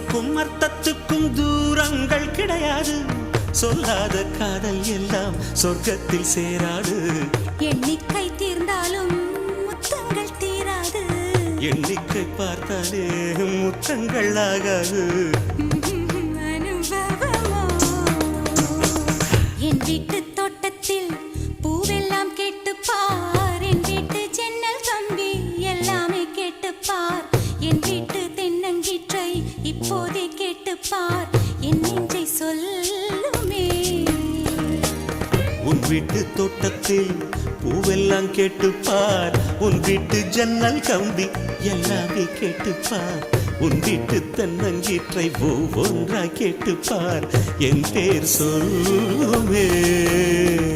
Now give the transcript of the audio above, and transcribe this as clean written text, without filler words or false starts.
சொல்லுக்கும் அர்த்தத்துக்கும் தூரங்கள் கிடையாது. சொல்லாத காதல் எல்லாம் சொர்க்கத்தில் சேராது. எண்ணிக்கை தீர்ந்தாலும் முத்தங்கள் தீராது. எண்ணிக்கை பார்த்தாலே முத்தங்கள் ஆகாது. அனுபவமோ என் வீட்டு தோட்டத்தில் பூவெல்லாம் கேட்டுப்பார். என் வீட்டு ஜன்னல் கம்பி எல்லாமே கேட்டுப்பார். என் வீட்டு தென்னங்கீற்றை இப்போதே கேட்டுப்பார். என் நெஞ்சை சொல்லுமே. உன் வீட்டு தோட்டத்தில் பூவெல்லாம் கேட்டுப்பார். உன் வீட்டு ஜன்னல் கம்பி எல்லாமே கேட்டுப்பார். உன் வீட்டு தென்னங்கீற்றை ஒவ்வொன்றாய் கேட்டுப்பார். என் பேர் சொல்லுமே.